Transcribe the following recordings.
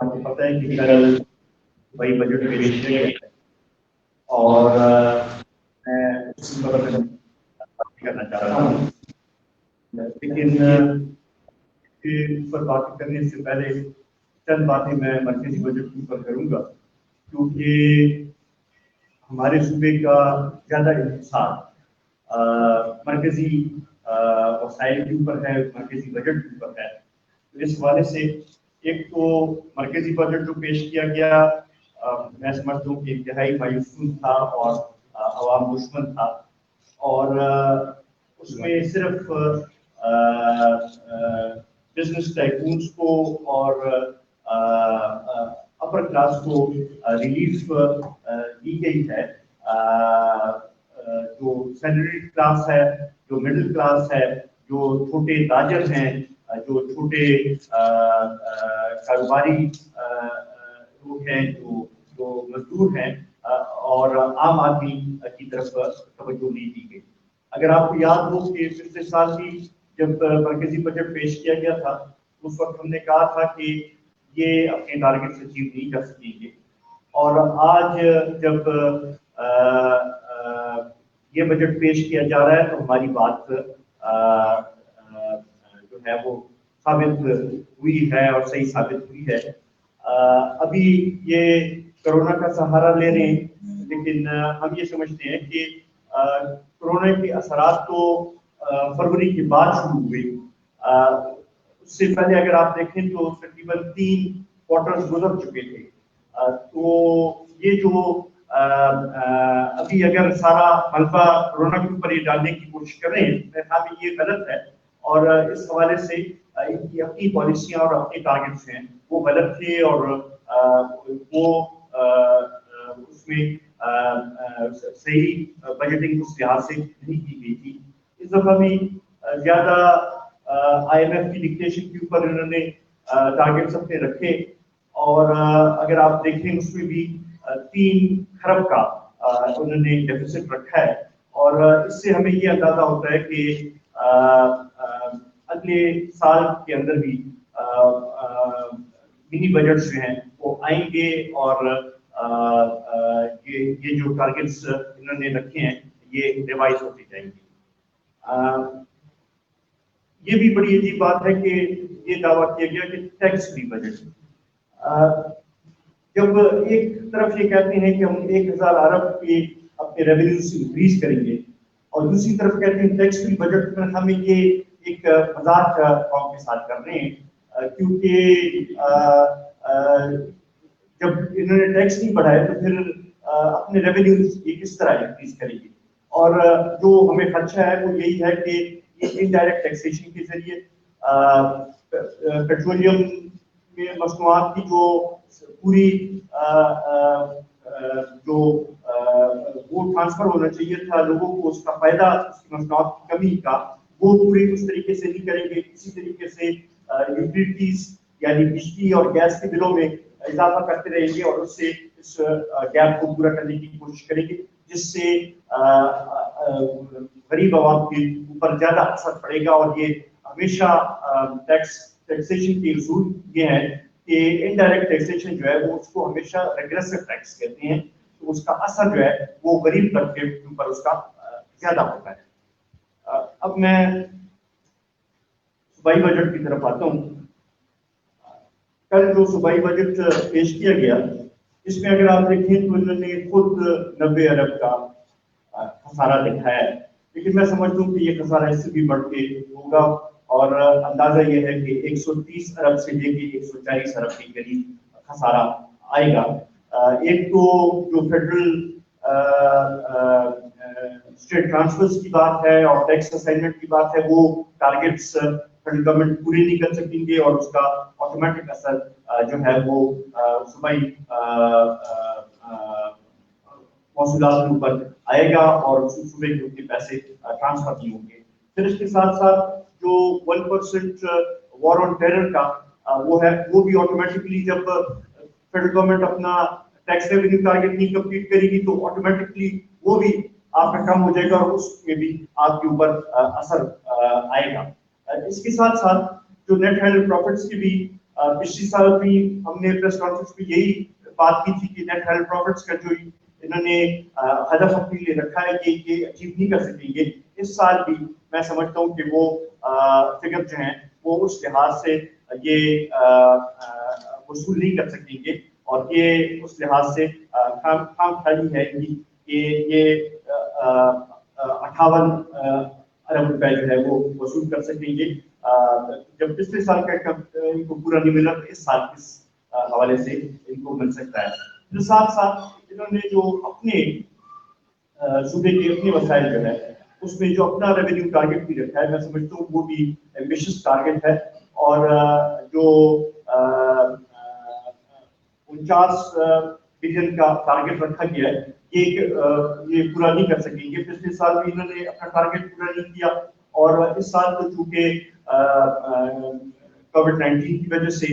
आपको पता है कि कल वही बजट पेश किया गया है और मैं उसी पर बात करना चाहता हूँ, लेकिन इसके ऊपर बात करने से पहले चंद बातें मैं मरकजी बजट के ऊपर करूँगा, क्योंकि हमारे सूबे का ज़्यादा इंहिसार मरकजी वसाइल के ऊपर है, मरकजी बजट के ऊपर है। तो इस हवाले से एक तो मरकजी बजट जो पेश किया गया मैं समझता हूँ कि इंतहाई मायूसून था और अवाम दुश्मन था, और उसमें सिर्फ बिजनेस टाइकून्स को और अपर क्लास को रिलीफ दी गई है। जो सैलरी क्लास है, जो मिडिल क्लास है, जो छोटे ताजर हैं, जो छोटे कारोबारी लोग हैं, जो मजदूर हैं और आम आदमी की तरफ तवज्जो नहीं दी गई। अगर आपको याद हो कि पिछले साल भी जब मरकजी बजट पेश किया गया था, उस वक्त हमने कहा था कि ये अपने टारगेट से अचीव नहीं कर सकेंगे, और आज जब ये बजट पेश किया जा रहा है तो हमारी बात जो है वो साबित हुई है और सही साबित हुई है। अभी ये कोरोना का सहारा ले रहे हैं, लेकिन हम ये समझते हैं कि कोरोना के असरात तो फरवरी के बाद शुरू हुए। उससे पहले अगर आप देखें तो तकरीबन 3 क्वार्टर्स गुजर चुके थे। तो ये जो अभी अगर सारा मलबा कोरोना के ऊपर ये डालने की कोशिश कर रहे हैं, मेरे ख्याल में ये गलत है, और इस हवाले से इनकी अपनी पॉलिसियां और अपने टारगेट्स हैं वो गलत थे, और वो उसमें सही बजटिंग उस लिहाज से नहीं की गई थी। इस दफा भी ज्यादा IMF की डिक्टेशन के ऊपर इन्होंने टारगेट्स अपने रखे, और अगर आप देखें उसमें भी 3 खरब का उन्होंने डेफिसिट रखा है, और इससे हमें ये अंदाजा होता है कि अगले साल के अंदर भी मिनी बजट जो हैं वो आएंगे, और ये जो टारगेट्स इन्होंने रखे हैं ये रिवाइज होते जाएंगे। ये भी बड़ी अजीब बात है कि ये दावा किया गया कि टैक्स फ्री बजट। जब एक तरफ ये कहते हैं कि हम 1000 अरब की अपने रेवेन्यूज इंक्रीज करेंगे, और दूसरी तरफ कहते हैं टैक्स फ्री बजट में हमें ये एक मजाक कौम के साथ कर रहे हैं, क्योंकि जब इन्होंने टैक्स नहीं बढ़ाए तो फिर अपने रेवेन्यूज ये किस तरह इंक्रीज करेंगे। और जो हमें खर्चा है वो यही है कि इनडायरेक्ट टैक्सेशन के जरिए पेट्रोलियम में मसनूआत की जो पूरी जो वो ट्रांसफर होना चाहिए था लोगों को, उसका फायदा उसकी मसनूआत की कमी का, वो पूरी उस तरीके से नहीं करेंगे। इसी तरीके से यूटिलिटीज यानी बिजली और गैस के बिलों में इजाफा करते रहेंगे, और उससे इस गैप को पूरा करने की कोशिश करेंगे, जिससे गरीब आवाम के ऊपर ज्यादा असर पड़ेगा। और ये हमेशा टैक्सेशन के उसूल ये है कि इनडायरेक्ट टैक्सेशन जो है वो उसको हमेशा रेग्रेसिव टैक्स कहते हैं, तो उसका असर जो है वो गरीब तबके के ऊपर उसका ज्यादा होता है। अब मैं सूबाई बजट की तरफ आता हूँ। कल जो सूबाई बजट पेश किया गया, इसमें अगर आप देखें तो इन्होंने खुद 90 अरब का खसारा दिखाया है, लेकिन मैं समझता हूँ कि ये खसारा इससे भी बढ़ के होगा, और अंदाजा ये है कि 130 अरब से लेके 140 अरब के करीब खसारा आएगा। एक तो जो फेडरल स्टेट ट्रांसफर्स की बात है और टैक्स असाइनमेंट की बात है, वो टारगेट्स फेडरल गवर्नमेंट पूरी नहीं कर सकेंगे और उसका ऑटोमेटिक असर जो है वो सूबाई मौसूलात के ऊपर आएगा और सूबे के उनके पैसे ट्रांसफर नहीं होंगे। फिर इसके साथ साथ जो 1% वॉर ऑन टेरर का वो है, वो भी ऑटोमेटिकली जब फेडरल गवर्नमेंट अपना टैक्स रेवेन्यू टारगेट नहीं कंप्लीट करेगी तो ऑटोमेटिकली वो भी आपका कम हो जाएगा और उसमें भी आपके ऊपर असर आएगा। इसके साथ साथ जो नेट हैंडल प्रॉफिट्स की भी पिछले साल भी हमने प्रेस कॉन्फ्रेंस में यही बात की थी कि नेट हैंडल प्रॉफिट्स का जो इन्होंने हदफ अपने लिए रखा है कि ये अचीव नहीं कर सकेंगे, इस साल भी मैं समझता हूँ कि वो फिगर जो हैं वो उस लिहाज से ये वसूल नहीं कर सकेंगे और ये उस लिहाज से खाम खाली है कि ये 58 अरब रुपए जो है वो वसूल कर सकेंगे। जब पिछले साल का इनको पूरा नहीं मिला तो इस साल इस हवाले से इनको मिल सकता है। तो साथ साथ इन्होंने जो अपने सूबे के अपने वसाइल जो है उसमें जो अपना रेवेन्यू टारगेट भी रखा है, मैं समझता हूँ वो भी एम्बिशियस टारगेट है और जो 49 बिलियन का टारगेट रखा गया है ये पूरा नहीं कर सकेंगे। पिछले साल भी इन्होंने अपना टारगेट पूरा नहीं किया और इस साल तो चूंकि कोविड-19 की वजह से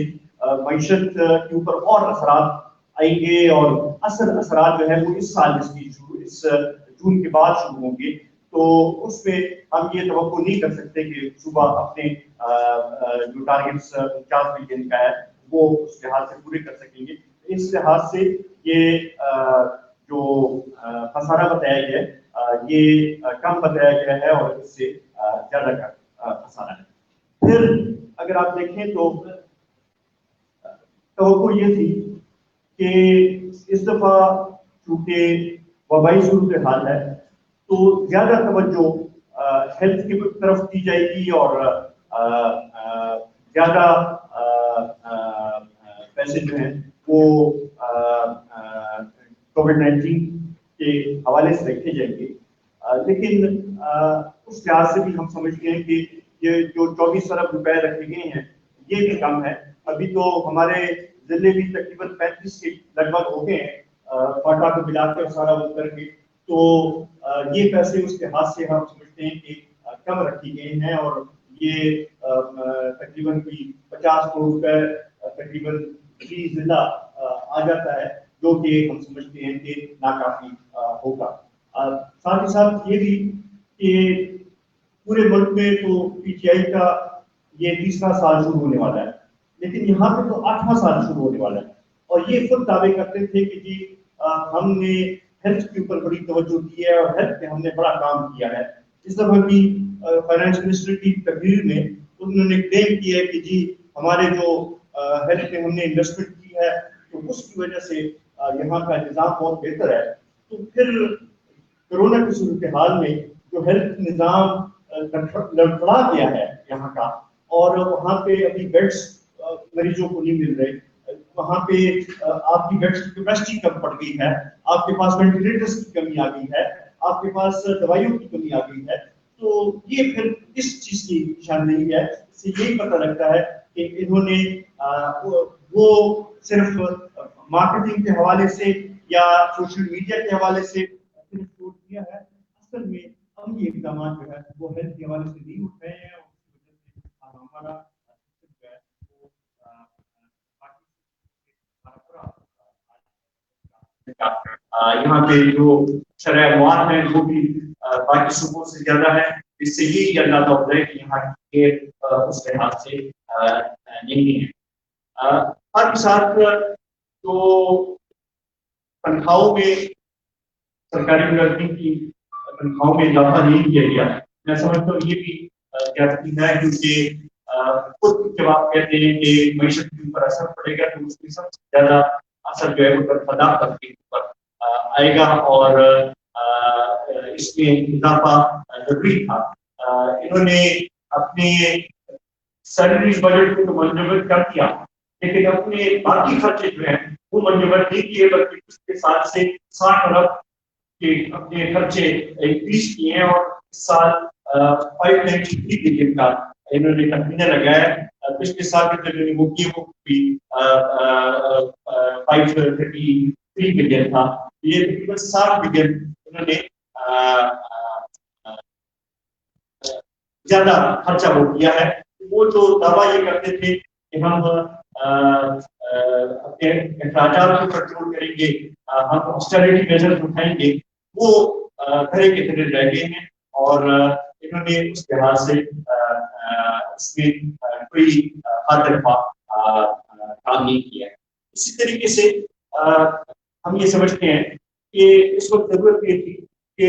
मईशत के ऊपर और असरात आएंगे और असरात जो है वो इस साल इस जून के बाद शुरू होंगे, तो उसमें हम ये तवक्को नहीं कर सकते कि सूबा अपने जो टारगेट्स 50 बिलियन का है वो उस लिहाज से पूरे कर सकेंगे। इस लिहाज से ये जो खसारा बताया गया है ये कम बताया गया है और इससे ज्यादा का खसारा है। फिर अगर आप देखें तो तवक्को ये थी कि इस दफा चूंकि वबाई सूरत हाल है तो ज्यादा तवज्जो हेल्थ की तरफ दी जाएगी और ज्यादा पैसे जो हैं वो कोविड-19 के हवाले से रखे जाएंगे। लेकिन उस लिहाज से भी हम समझते हैं कि ये जो 24 अरब रुपए रखे गए हैं ये भी कम है। अभी तो हमारे जिले भी तकरीबन 35 के लगभग हो गए हैं फाटा को मिलाकर सारा वो करके, तो ये पैसे उसके हाथ से हम समझते हैं कि कम रखे गए हैं और ये तकरीबन 50 करोड़ रुपए तकरीबन जिला आ जाता है जो कि हम समझते हैं कि नाकाफी होगा। साथ ही साथ ये भी कि पूरे मुल्क में तो पीटीआई का ये 30वां साल शुरू होने वाला है, लेकिन यहाँ पे तो 8वां साल शुरू होने वाला है और ये खुद दावे करते थे कि जी हमने हेल्थ के ऊपर बड़ी तवज्जो दी है और हेल्थ पे हमने बड़ा काम किया है। इस दफा भी फाइनेंस मिनिस्टर की तकरीर में उन्होंने क्लेम किया है कि जी हमारे जो हेल्थ पे हमने इन्वेस्टमेंट की है तो उसकी वजह से यहाँ का निज़ाम बहुत बेहतर है। तो फिर कोरोना की सूरत हाल में जो हेल्थ निज़ाम लड़खड़ा गया है यहाँ का और वहाँ पे अभी बेड्स मरीजों को नहीं मिल रहे, वहाँ पे आपकी बेड्स की कैपेसिटी कम पड़ गई है, आपके पास वेंटिलेटर्स की कमी आ गई है, आपके पास दवाइयों की कमी आ गई है। तो ये फिर इस चीज की निशानदेही है। इससे यही पता लगता है कि इन्होंने वो सिर्फ मार्केटिंग के हवाले से या सोशल मीडिया के हवाले से सिर्फ छोड़ दिया है, असल में हम ये इकदाम जो है वो हेल्थ के हवाले से नहीं उठ रहे हैं और उसकी वजह से हमारा यहाँ पे जो शरह मुआत है वो भी बाकी सूबों से ज्यादा है। इससे यही अंदाजा होता है कि यहाँ के उस लिहाज से नहीं है। साथ ही साथ जो तनख्वाहों में सरकारी मुलाजिम की तनख्वाहों में इजाफा नहीं किया गया, मैं समझता हूँ ये भी ज्यादती है, क्योंकि खुद जब आप कहते हैं कि मईशत के ऊपर असर पड़ेगा तो उसकी सबसे ज्यादा असर जो है वो फदाक तबके के ऊपर आएगा और इसमें इजाफा जरूरी था। इन्होंने अपने सैलरी बजट को तो मंजूर कर दिया, लेकिन अपने बाकी खर्चे जो है वो मंजूर नहीं किए, बल्कि उसके साथ से 60 अरब के अपने खर्चे इंक्रीज किए हैं और इस साल 593 बिलियन का انہوں نے تخمینہ لگایا پچھلے سال کے جو وہ کی وہ 533 بلین تھا، یہ تقریباً 60 بلین انہوں نے زیادہ خرچہ وہ کیا ہے۔ وہ جو دعویٰ یہ کرتے تھے کہ ہم اپنے اخراجات کو کنٹرول کریں گے، ہم آسٹیرٹی میجرز اٹھائیں گے، وہ دھرے کے دھرے رہ گئے ہیں، اور انہوں نے اس لحاظ سے اس میں کوئی خاطر خواہ کام نہیں کیا ہے۔ اسی طریقے سے ہم یہ سمجھتے ہیں کہ اس وقت ضرورت یہ تھی کہ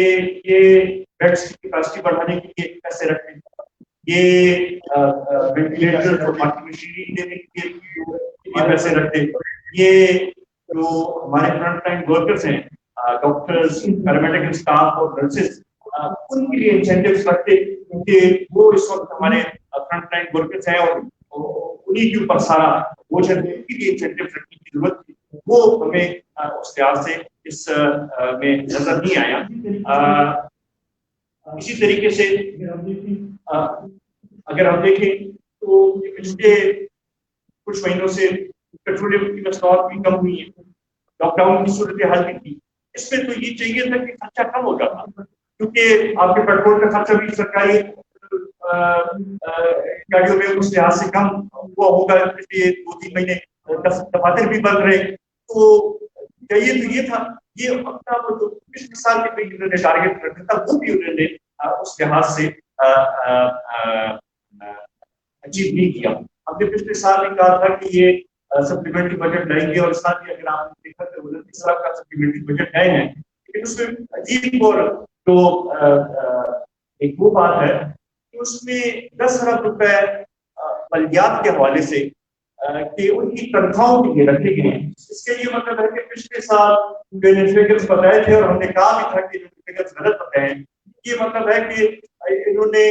یہ بیڈس کی کیپیسٹی بڑھانے کے لیے پیسے رکھیں، یہ وینٹیلیٹر اور باقی مشینری دینے کے لیے پیسے رکھتے، یہ جو ہمارے فرنٹ لائن ورکرز ہیں، ڈاکٹرز، پیرامیڈیکل اسٹاف اور نرسز، ان کے لیے انسینٹیوز رکھتے، کیونکہ وہ اس وقت ہمارے فرنٹ لائن ورکرز ہیں اور انہیں کے اوپر سارا بوجھ ہے، ان کے لیے انسینٹیوز رکھنے کی ضرورت تھی۔ وہ ہمیں اس لحاظ سے اس میں نظر نہیں آیا۔ اسی طریقے سے اگر ہم دیکھیں تو پچھلے کچھ مہینوں سے پیٹرولیم کی مصنوعات بھی کم ہوئی ہیں، لاک ڈاؤن کی صورتحال بھی تھی، اس میں تو یہ چاہیے تھا کہ خرچہ کم ہو جاتا، کیونکہ آپ کے پیٹرول کا خرچہ بھی سرکاری گاڑیوں میں اس لحاظ سے کم ہوا ہوگا، پچھلے 2-3 مہینے دفاتر بھی بند رہے، تو چاہیے تو یہ تھا، یہ اپنا وہ جو پچھلے سال کے انہوں نے ٹارگیٹ رکھا تھا وہ بھی انہوں نے اس لحاظ سے اچیو نہیں کیا۔ ہم نے پچھلے سال بھی کہا تھا کہ یہ سپلیمنٹری بجٹ لائیں گے، اور ساتھ ہی اگر آپ نے دیکھا تو اس طرح کا سپلیمنٹری بجٹ لائے ہیں، لیکن اس میں عجیب اور جو ایک وہ بات ہے کہ اس میں 10 ارب روپے مالیات کے حوالے سے کہ ان کی تنخواہوں کے لیے رکھے گئے ہیں۔ اس کے یہ مطلب ہے کہ پچھلے سال جو فگرز بتائے تھے اور ہم نے کہا بھی تھا کہ فگرز غلط بتائے ہیں، یہ مطلب ہے کہ انہوں نے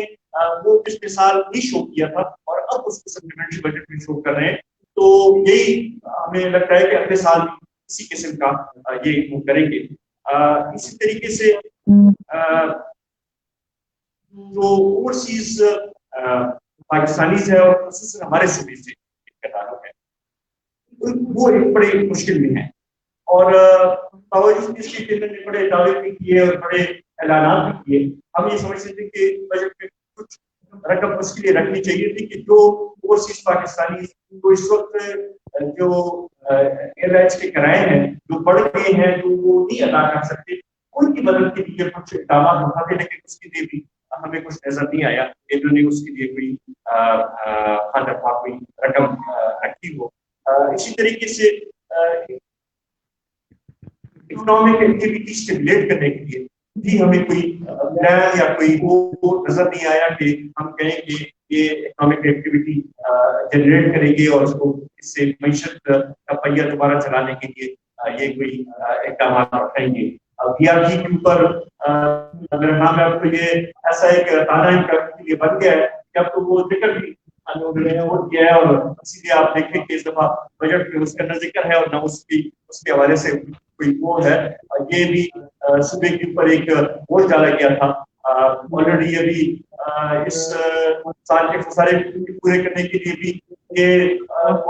وہ پچھلے سال بھی شو کیا تھا اور اب اس کو سپلیمنٹری بجٹ میں شو کر رہے ہیں، تو یہی ہمیں لگتا ہے کہ اگلے سال اسی قسم کا یہ وہ کریں گے۔ اسی طریقے سے جو اوورسیز پاکستانیز ہے اور خصوصاً ہمارے صوبے سے تعلق ہے، وہ ایک بڑے مشکل میں ہیں، اور باوجود اس کے انہوں نے بڑے دعوے بھی کیے اور بڑے اعلانات بھی کیے، ہم یہ سمجھتے تھے کہ بجٹ میں کچھ رقم اس کے لیے رکھنی چاہیے تھی کہ جو اوورسیز پاکستانی جو اس وقت جو ایئر لائنس کے کرائے ہیں جو بڑھ گئے ہیں، جو وہ نہیں ادا کر سکتے، ان کی مدد کے لیے کچھ اقدامات اٹھاتے، لیکن اس کے لیے بھی ہمیں کچھ نظر نہیں آیا کہ انہوں نے اس کے لیے کوئی خاطر خواہ کوئی رقم رکھی ہو۔ اسی طریقے سے اکنامک ایکٹیویٹی اسٹیمولیٹ کرنے کے لیے بھی ہمیں کوئی پلان یا کوئی وہ نظر نہیں آیا کہ ہم کہیں کہ یہ اکنامک ایکٹیویٹی جنریٹ کریں گے اور اس کو اس سے معیشت کا پہیہ دوبارہ چلانے کے لیے یہ کوئی اقدامات اٹھائیں گے۔ پی آر جی کے اوپر میرا نام ہے، اب تو یہ ایسا ایک تانا کے لیے بن گیا ہے کہ اب تو وہ ذکر بھی انہوں نے وہ کیا ہے، اور اسی لیے آپ دیکھیں کہ اس دفعہ بجٹ میں اس کا نہ ذکر ہے اور نہ اس کے حوالے سے کوئی وہ ہے۔ یہ بھی صوبے کے اوپر ایک بوجھ ڈالا گیا تھا، آلریڈی ابھی اس سال کے خسارے پورے کرنے کے لیے بھی یہ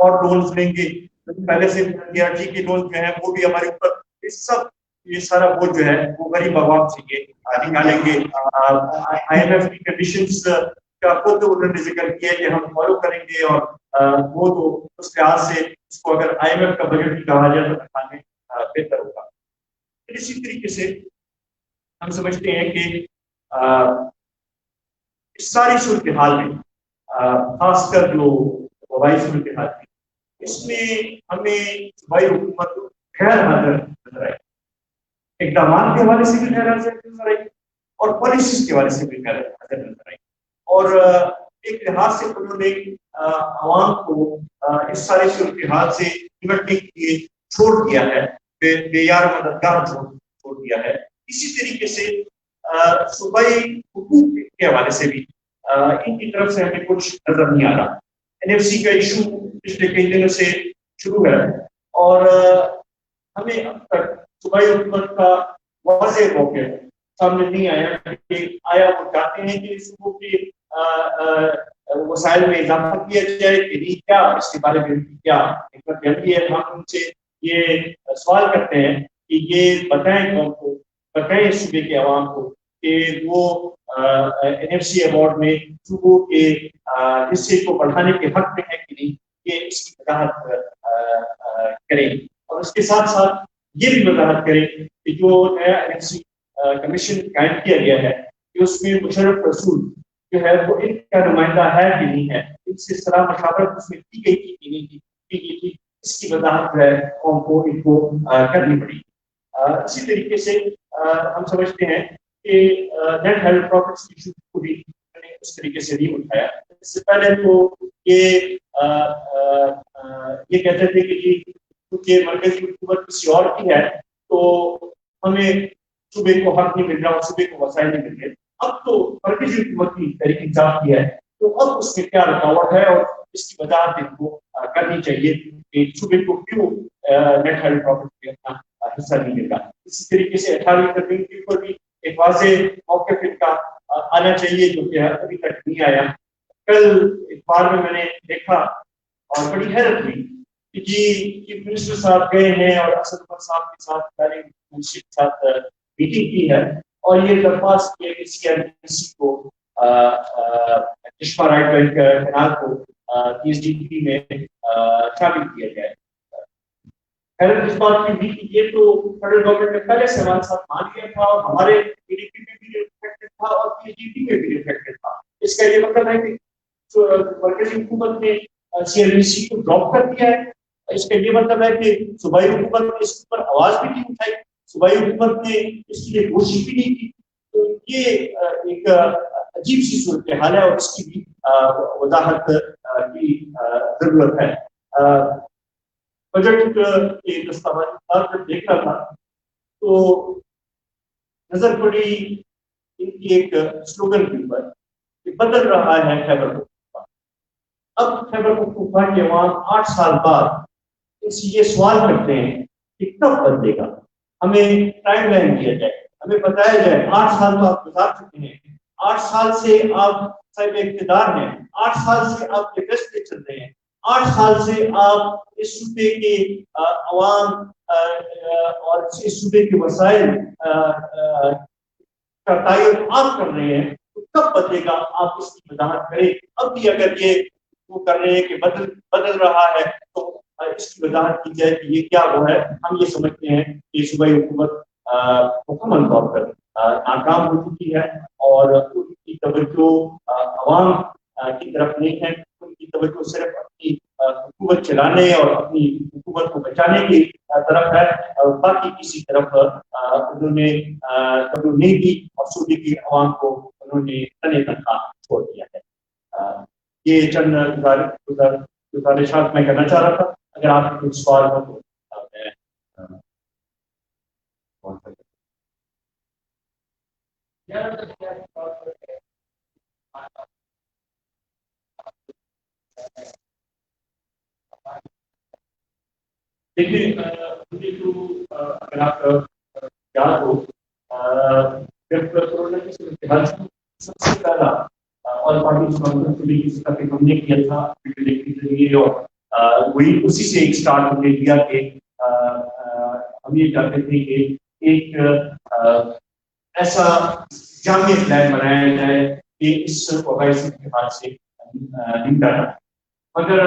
اور لونز لیں گے، پہلے سے پی آر جی کے لون جو ہیں وہ بھی ہمارے اوپر، اس سب یہ سارا بوجھ جو ہے وہ غریب عوام سے یہ نکالیں گے۔ آئی ایم ایف کی کنڈیشنز کا خود انہوں نے ذکر کیا کہ ہم فالو کریں گے، اور وہ تو اس لحاظ سے اس کو اگر آئی ایم ایف کا بجٹ بھی کہا جائے تو دکھانے بہتر ہوگا۔ اسی طریقے سے ہم سمجھتے ہیں کہ اس ساری صورتحال میں خاص کر جو وبائی صورتحال تھی، اس میں ہمیں صوبائی حکومت غیر حاضر نظر آئی، اقدامات کے حوالے سے بھی غیر حاضر نظر آئی اور پالیسیز کے حوالے سے بھی غیر حاضر نظر آئی، اور ایک لحاظ سے انہوں نے عوام کو اس ساری صورتحال سے نمٹنے کے لیے چھوڑ دیا ہے، بے یار مددگار چھوڑ دیا ہے۔ اسی طریقے سے صوبائی حقوق کے حوالے سے بھی ان کی طرف سے ہمیں کچھ نظر نہیں آ رہا۔ این ایف سی کا ایشو پچھلے کئی دنوں سے شروع ہے، اور ہمیں اب تک صوبائی حکومت کا واضح موقع سامنے نہیں آیا کہ آیا وہ چاہتے ہیں کہ صوبوں کے वसाइल में इजाफा किया जाए कि नहीं, क्या इसके बारे में क्या है। हम उनसे ये सवाल करते हैं कि ये बताएं कौन को, बताएं सूबे के अवाम को कि वो NFC अवार्ड में सूबों के हिस्से को बढ़ाने के हक में है कि नहीं, ये इसकी वजाहत करें। और उसके साथ साथ ये भी वजाहत करें कि जो नया NFC कमीशन कायम किया गया है कि उसमें मुशर्रफ रसूल जो है वो इनका नुमाइंदा है कि नहीं है, इनसे सलाह मशावरत उसमें की गई थी कि नहीं की गई थी, इसकी वजाहत जो है कौम को इनको करनी पड़ी। इसी तरीके से हम समझते हैं कि नेट हेल्थ प्रॉफिट्स की इशू को भी उस तरीके से नहीं उठाया। इससे पहले तो ये कहते थे कि जी क्योंकि मरकजी हुकूमत किसी और की है तो हमें सूबे को हक नहीं मिल रहा और सूबे को वसाइल नहीं मिल रहे। अब तो मरकजी हुकूमत की तहरीक इंसाफ की है तो अब उसमें क्या रुकावट है और इसकी वजाहत इनको करनी चाहिए कि सूबे को क्यों नेट हेल्थ प्रॉफिट में अपना हिस्सा नहीं मिल रहा। इसी तरीके से 18वीं तरमीम के ऊपर भी एक वाज़ेह मौक़िफ़ इनका आना चाहिए जो कि अभी तक नहीं आया। कल इखबार में मैंने देखा और बड़ी हैरत हुई कि जी चीफ मिनिस्टर साहब गए हैं और असद उमर साहब के साथ मीटिंग की है और ये दरख्वास्त किया कि CNBC को चश्मा राइट बैंक कैनाल को PSDP में शामिल किया जाए। हैरत इस बात की भी कि ये तो फेडरल गवर्नमेंट ने पहले से हमारे साथ मान लिया था और हमारे PDP में भी रिफ्लेक्टेड था और PSDP में भी रिफ्लेक्टेड था। इसका ये मतलब है कि मरकजी हुकूमत ने CNBC को ड्रॉप कर दिया है। इसका ये मतलब है कि सूबाई हुकूमत ने इसके ऊपर आवाज भी नहीं उठाई, सूबाई हुकूमत ने इसके लिए कोशिश भी नहीं की। तो ये एक अजीब सी सूरत हाल है और इसकी भी वजाहत की जरूरत है। बजट के दस्तावेज जब देख रहा था तो नजर पड़ी इनकी एक स्लोगन के ऊपर कि बदल रहा है खैबर पख्तूनख्वा। अब खैबर पख्तूनख्वा के अवाम 8 साल बाद इनसे ये सवाल करते हैं कि कब बदलेगा, हमें टाइम लाइन दिया जाए, हमें बताया जाए। 8 साल तो आप गुजार चुके हैं, 8 साल से आप साहिब इख्तिदार हैं, 8 साल से आप ये फैसले चल रहे हैं, 8 साल से आप इस सूबे के अवाम और इस सूबे के वसाइल का तायन आप कर रहे हैं, तो कब बदलेगा आप इसकी वजाहत करें। अब भी अगर ये वो कर रहे हैं कि बदल रहा है तो इसकी वजाहत की जाए कि ये क्या वो है। हम ये समझते हैं कि सूबाई हुकूमत मुकम्मल तौर पर नाकाम हो चुकी है और उनकी तवज्जो अवाम की तरफ नहीं है, उनकी तवज्जो सिर्फ अपनी हुकूमत चलाने और अपनी हुकूमत को बचाने की तरफ है और बाकी किसी तरफ उन्होंने तवज्जो नहीं दी और सूबे की अवाम को उन्होंने तने तनखा छोड़ दिया है। ये चंद गुजारिशात मैं करना चाह रहा था। अगर आपके कुछ सवाल हो तो देखिए मुझे तो अगर आप याद हो जब कोरोना की सबसे पहला ऑल पार्टी कॉन्फ्रेंस हमने किया था वीडियो के जरिए और वही उसी से एक स्टार्ट हमने किया कि हम ये चाहते थे कि एक ऐसा जामिया प्लान बनाया जाए कि इस वबाई के हाथ से निपटा जाए। मगर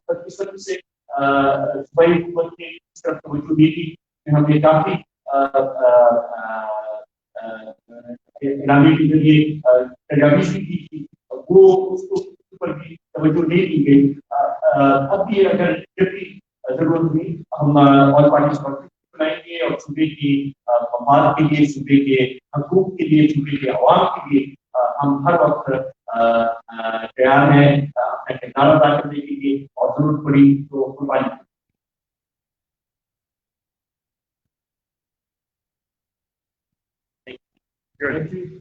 बदकिस्मती से सूबाई हुकूमत ने इस तरफ तवज्जो दी थी कि हमने काफी इलामी के जरिए तजावीज़ भी की थी, वो उसको ऊपर भी तवज्जो नहीं दी गई। अब भी अगर जब भी जरूरत हुई हम ऑल पार्टी बनाएंगे और सूबे की मफाद के लिए, सूबे के हकूक के लिए, सूबे के अवाम के लिए हम हर वक्त तैयार हैं अपना किरदार अदा करने के लिए और जरूरत पड़ी तो कुर्बानी। Good.